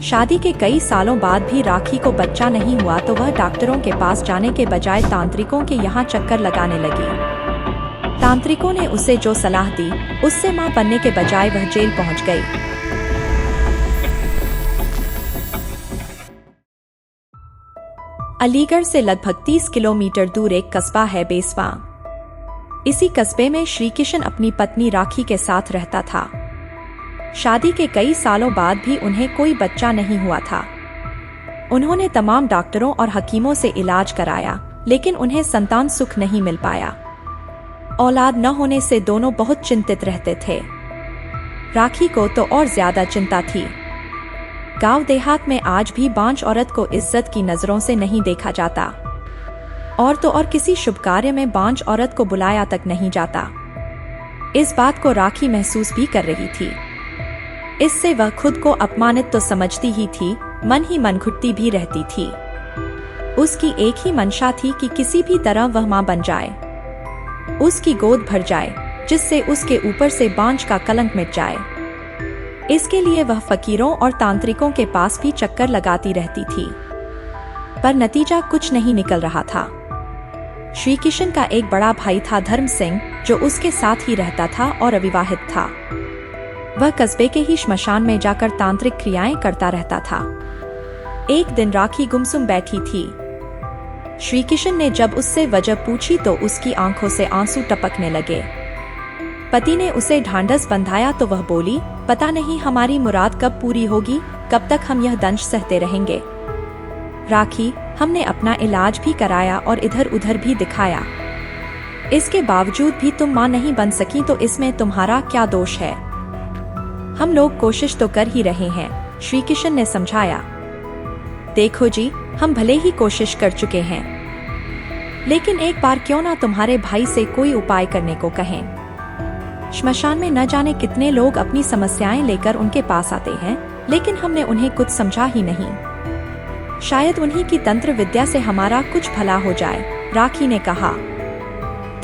शादी के कई सालों बाद भी राखी को बच्चा नहीं हुआ तो वह डॉक्टरों के पास जाने के बजाय तांत्रिकों के यहाँ चक्कर लगाने लगी। तांत्रिकों ने उसे जो सलाह दी उससे मां बनने के बजाय वह जेल पहुंच गई। अलीगढ़ से लगभग 30 किलोमीटर दूर एक कस्बा है बेसवा। इसी कस्बे में श्री किशन अपनी पत्नी राखी के साथ रहता था। शादी के कई सालों बाद भी उन्हें कोई बच्चा नहीं हुआ था। उन्होंने तमाम डॉक्टरों और हकीमों से इलाज कराया, लेकिन उन्हें संतान सुख नहीं मिल पाया। औलाद न होने से दोनों बहुत चिंतित रहते थे। राखी को तो और ज्यादा चिंता थी। गांव देहात में आज भी बांझ औरत को इज्जत की नजरों से नहीं देखा जाता, और तो और किसी शुभ कार्य में बांझ औरत को बुलाया तक नहीं जाता। इस बात को राखी महसूस भी कर रही थी। इससे वह खुद को अपमानित तो समझती ही थी, मन ही मन घुटती भी रहती थी। उसकी एक ही मंशा थी कि किसी भी तरह वह मां बन जाए, उसकी गोद भर जाए, जिससे उसके ऊपर से बांझ का कलंक मिट जाए। इसके लिए वह फकीरों और तांत्रिकों के पास भी चक्कर लगाती रहती थी, पर नतीजा कुछ नहीं निकल रहा था। श्री किशन का एक बड़ा भाई था धर्म सिंह, जो उसके साथ ही रहता था और अविवाहित था। वह कस्बे के ही श्मशान में जाकर तांत्रिक क्रियाएं करता रहता था। एक दिन राखी गुमसुम बैठी थी। श्री किशन ने जब उससे वजह पूछी तो उसकी आंखों से आंसू टपकने लगे। पति ने उसे ढांढस बंधाया तो वह बोली, पता नहीं हमारी मुराद कब पूरी होगी, कब तक हम यह दंश सहते रहेंगे। राखी, हमने अपना इलाज भी कराया और इधर उधर भी दिखाया, इसके बावजूद भी तुम मां नहीं बन सकी तो इसमें तुम्हारा क्या दोष है? हम लोग कोशिश तो कर ही रहे हैं, श्री किशन ने समझाया। देखो जी, हम भले ही कोशिश कर चुके हैं, लेकिन एक बार क्यों ना तुम्हारे भाई से कोई उपाय करने को कहें। श्मशान में न जाने कितने लोग अपनी समस्याएं लेकर उनके पास आते हैं, लेकिन हमने उन्हें कुछ समझा ही नहीं। शायद उन्हीं की तंत्र विद्या से हमारा कुछ भला हो जाए, राखी ने कहा।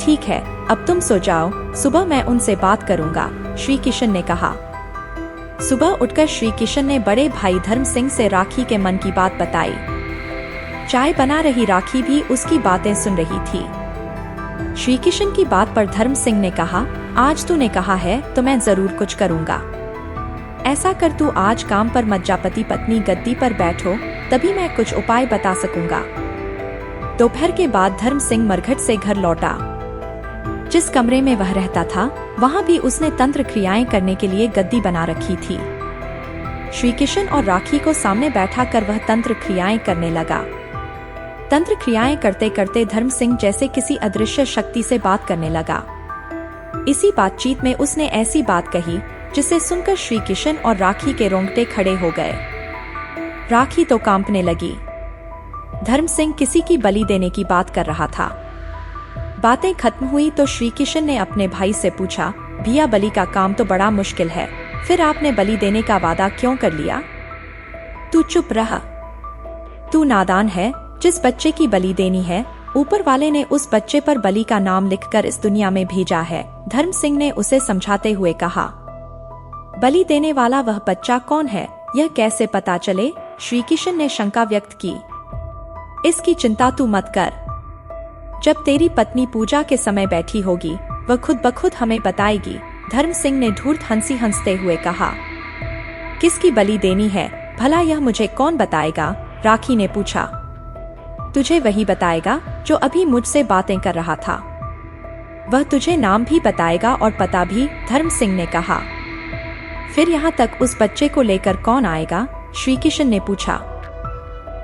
ठीक है, अब तुम सो जाओ, सुबह मैं उनसे बात करूंगा, श्री किशन ने कहा। सुबह उठकर श्री किशन ने बड़े भाई धर्म सिंह से राखी के मन की बात बताई। चाय बना रही राखी भी उसकी बातें सुन रही थी। श्री किशन की बात पर धर्म सिंह ने कहा, आज तूने कहा है तो मैं जरूर कुछ करूंगा। ऐसा कर, तू आज काम पर मत जा, पति पत्नी गद्दी पर बैठो, तभी मैं कुछ उपाय बता सकूंगा। दोपहर के बाद धर्म सिंह मरघट से घर लौटा। जिस कमरे में वह रहता था वहां भी उसने तंत्र क्रियाएं करने के लिए गद्दी बना रखी थी। श्री किशन और राखी को सामने बैठा कर वह तंत्र क्रियाएं करने लगा। तंत्र क्रियाएं करते करते धर्म सिंह जैसे किसी अदृश्य शक्ति से बात करने लगा। इसी बातचीत में उसने ऐसी बात कही जिसे सुनकर श्री किशन और राखी के रोंगटे खड़े हो गए। राखी तो कांपने लगी। धर्म सिंह किसी की बलि देने की बात कर रहा था। बातें खत्म हुई तो श्री किशन ने अपने भाई से पूछा, भैया बलि का काम तो बड़ा मुश्किल है, फिर आपने बलि देने का वादा क्यों कर लिया? तू चुप रहा, तू नादान है। जिस बच्चे की बलि देनी है, ऊपर वाले ने उस बच्चे पर बलि का नाम लिखकर इस दुनिया में भेजा है, धर्म सिंह ने उसे समझाते हुए कहा। बलि देने वाला वह बच्चा कौन है, यह कैसे पता चले? श्री किशन ने शंका व्यक्त की। इसकी चिंता तू मत कर, जब तेरी पत्नी पूजा के समय बैठी होगी वह खुद ब खुद हमें बताएगी, धर्म सिंह ने धूर्त हंसी हंसते हुए कहा। किसकी बलि देनी है भला, यह मुझे कौन बताएगा? राखी ने पूछा। तुझे वही बताएगा जो अभी मुझसे बातें कर रहा था। वह तुझे नाम भी बताएगा और पता भी, धर्म सिंह ने कहा। फिर यहाँ तक उस बच्चे को लेकर कौन आएगा? श्री किशन ने पूछा।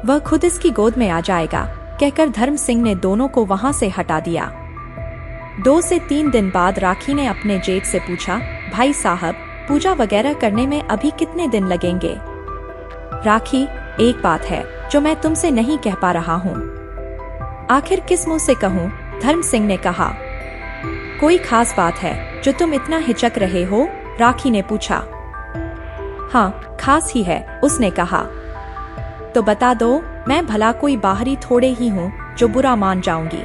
वह खुद इसकी गोद में आ जाएगा, कहकर धर्म सिंह ने दोनों को वहां से हटा दिया। 2 से 3 दिन बाद राखी ने अपने जेठ से पूछा, भाई साहब, पूजा वगैरह करने में अभी कितने दिन लगेंगे? राखी, एक बात है जो मैं तुमसे नहीं कह पा रहा हूँ। आखिर किस मुंह से कहूँ? धर्म सिंह ने कहा। कोई खास बात है जो तुम इतना हिचक रहे हो? राखी ने पूछा। हाँ, खास ही है, उसने कहा। तो बता दो, मैं भला कोई बाहरी थोड़े ही हूँ जो बुरा मान जाऊंगी।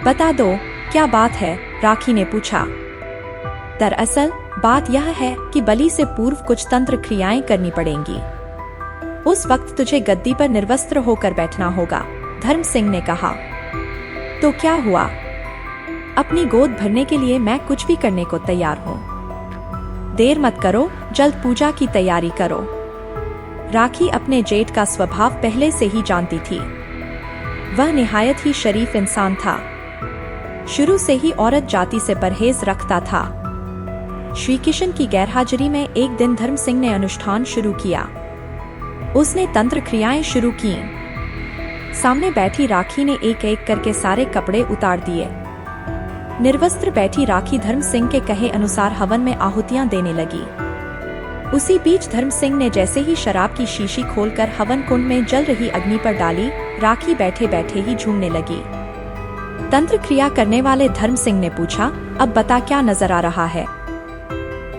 बता दो, क्या बात है? राखी ने पूछा। दरअसल बात यह है कि बलि से पूर्व कुछ तंत्र क्रियाएं करनी पड़ेंगी। उस वक्त तुझे गद्दी पर निर्वस्त्र होकर बैठना होगा, धर्म सिंह ने कहा। तो क्या हुआ? अपनी गोद भरने के लिए मैं कुछ भी करने को तैयार हूँ। देर मत करो, जल्द पूजा की तैयारी करो। राखी अपने जेठ का स्वभाव पहले से ही जानती थी। वह निहायत ही शरीफ इंसान था। शुरू से ही औरत जाति से परहेज रखता था। श्री किशन की गैरहाजिरी में एक दिन धर्म सिंह ने अनुष्ठान शुरू किया। उसने तंत्र क्रियाएं शुरू की। सामने बैठी राखी ने एक एक करके सारे कपड़े उतार दिए। निर्वस्त्र बैठी राखी धर्म सिंह के कहे अनुसार हवन में आहुतियां देने लगी। उसी बीच धर्म सिंह ने जैसे ही शराब की शीशी खोलकर हवन कुंड में जल रही अग्नि पर डाली, राखी बैठे बैठे ही झूमने लगी। तंत्र क्रिया करने वाले धर्म सिंह ने पूछा, अब बता क्या नजर आ रहा है?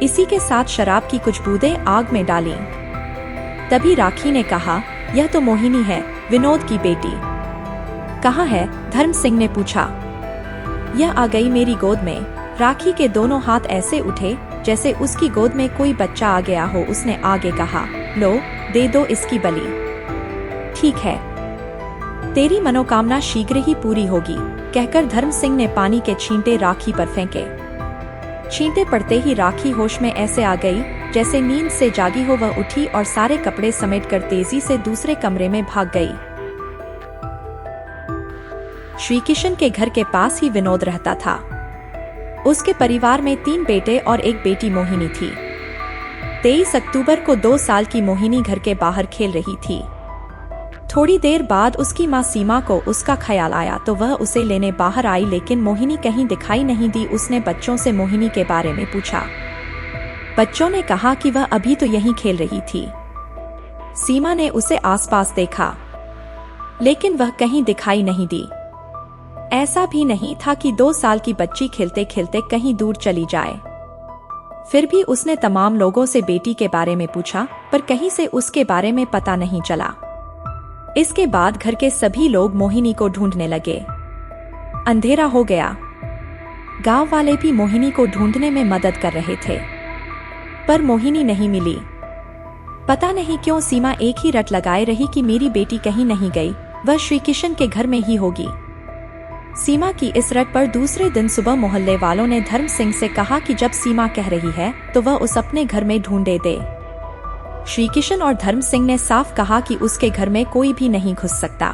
इसी के साथ शराब की कुछ बूंदें आग में डाली। तभी राखी ने कहा, यह तो मोहिनी है, विनोद की बेटी। कहाँ है? धर्म सिंह ने पूछा। यह आ गई मेरी गोद में। राखी के दोनों हाथ ऐसे उठे जैसे उसकी गोद में कोई बच्चा आ गया हो। उसने आगे कहा, लो, दे दो इसकी बलि। ठीक है, तेरी मनोकामना शीघ्र ही पूरी होगी, कहकर धर्म सिंह ने पानी के छींटे राखी पर फेंके। छींटे पड़ते ही राखी होश में ऐसे आ गई जैसे नींद से जागी हो। वह उठी और सारे कपड़े समेटकर तेजी से दूसरे कमरे में भाग गई। श्री किशन के घर के पास ही विनोद रहता था। उसके परिवार में 3 बेटे और 1 बेटी मोहिनी थी। 23 अक्टूबर को 2 साल की मोहिनी घर के बाहर खेल रही थी। थोड़ी देर बाद उसकी मां सीमा को उसका ख्याल आया तो वह उसे लेने बाहर आई, लेकिन मोहिनी कहीं दिखाई नहीं दी। उसने बच्चों से मोहिनी के बारे में पूछा। बच्चों ने कहा कि वह अभी तो यहीं खेल रही थी। सीमा ने उसे आसपास देखा, लेकिन वह कहीं दिखाई नहीं दी। ऐसा भी नहीं था कि 2 साल की बच्ची खेलते खेलते कहीं दूर चली जाए। फिर भी उसने तमाम लोगों से बेटी के बारे में पूछा, पर कहीं से उसके बारे में पता नहीं चला। इसके बाद घर के सभी लोग मोहिनी को ढूंढने लगे। अंधेरा हो गया। गांव वाले भी मोहिनी को ढूंढने में मदद कर रहे थे, पर मोहिनी नहीं मिली। पता नहीं क्यों सीमा एक ही रट लगाए रही कि मेरी बेटी कहीं नहीं गई, वह श्री किशन के घर में ही होगी। सीमा की इस रट पर दूसरे दिन सुबह मोहल्ले वालों ने धर्म सिंह से कहा कि जब सीमा कह रही है तो वह उस अपने घर में ढूंढे दे। श्री किशन और धर्म सिंह ने साफ कहा कि उसके घर में कोई भी नहीं घुस सकता।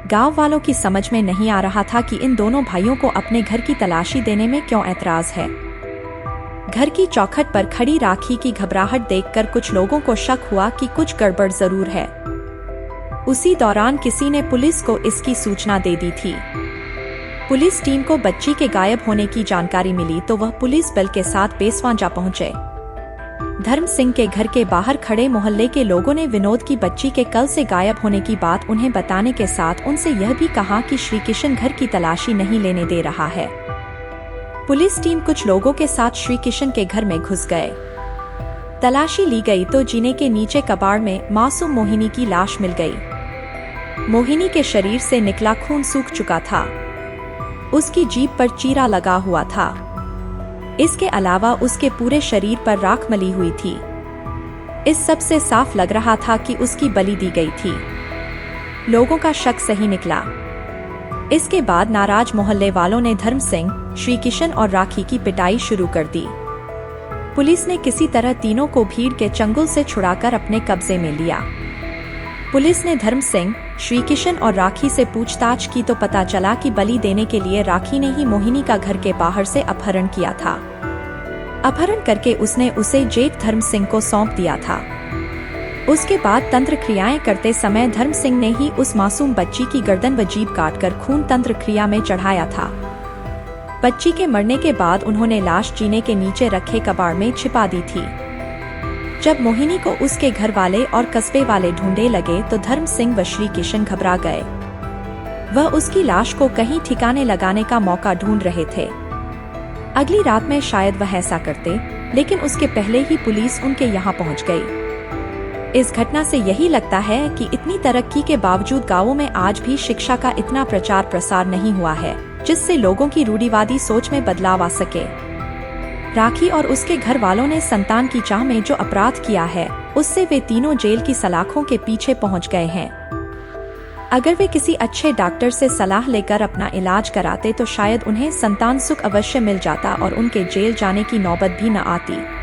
गांव वालों की समझ में नहीं आ रहा था कि इन दोनों भाइयों को अपने घर की तलाशी देने में क्यों ऐतराज है। घर की चौखट पर खड़ी राखी की घबराहट देखकर कुछ लोगों को शक हुआ कि कुछ गड़बड़ जरूर है। उसी दौरान किसी ने पुलिस को इसकी सूचना दे दी थी। पुलिस टीम को बच्ची के गायब होने की जानकारी मिली तो वह पुलिस बल के साथ बेसवा जा पहुंचे। धर्म सिंह के घर के बाहर खड़े मोहल्ले के लोगों ने विनोद की बच्ची के कल से गायब होने की बात उन्हें बताने के साथ उनसे यह भी कहा कि श्री किशन घर की तलाशी नहीं लेने दे रहा है। पुलिस टीम कुछ लोगों के साथ श्री किशन के घर में घुस गए। तलाशी ली गई तो जीने के नीचे कबाड़ में मासूम मोहिनी की लाश मिल गई। मोहिनी के शरीर से निकला खून सूख चुका था। उसकी जीभ पर चीरा लगा हुआ था। इसके अलावा उसके पूरे शरीर पर राख मली हुई थी। इस सब से साफ लग रहा था कि उसकी बलि दी गई थी। लोगों का शक सही निकला। इसके बाद नाराज मोहल्ले वालों ने धर्म सिंह, श्री किशन और राखी की पिटाई शुरू कर दी। पुलिस ने किसी तरह तीनों को भीड़ के चंगुल से छुड़ाकर अपने कब्जे में लिया। पुलिस ने धर्म सिंह, श्री किशन और राखी से पूछताछ की तो पता चला कि बलि देने के लिए राखी ने ही मोहिनी का घर के बाहर से अपहरण किया था। अपहरण करके उसने उसे जेठ धर्म सिंह को सौंप दिया था। उसके बाद तंत्र क्रियाएं करते समय धर्म सिंह ने ही उस मासूम बच्ची की गर्दन व जीभ काटकर खून तंत्र क्रिया में चढ़ाया था। बच्ची के मरने के बाद उन्होंने लाश जीने के नीचे रखे कबाड़ में छिपा दी थी। जब मोहिनी को उसके घर वाले और कस्बे वाले ढूंढने लगे तो धर्म सिंह व श्री किशन घबरा गए। वह उसकी लाश को कहीं ठिकाने लगाने का मौका ढूंढ रहे थे। अगली रात में शायद वह ऐसा करते, लेकिन उसके पहले ही पुलिस उनके यहाँ पहुँच गई। इस घटना से यही लगता है कि इतनी तरक्की के बावजूद गांवों में आज भी शिक्षा का इतना प्रचार प्रसार नहीं हुआ है जिससे लोगों की रूढ़िवादी सोच में बदलाव आ सके। राखी और उसके घर वालों ने संतान की चाह में जो अपराध किया है, उससे वे तीनों जेल की सलाखों के पीछे पहुंच गए हैं। अगर वे किसी अच्छे डॉक्टर से सलाह लेकर अपना इलाज कराते तो शायद उन्हें संतान सुख अवश्य मिल जाता और उनके जेल जाने की नौबत भी न आती।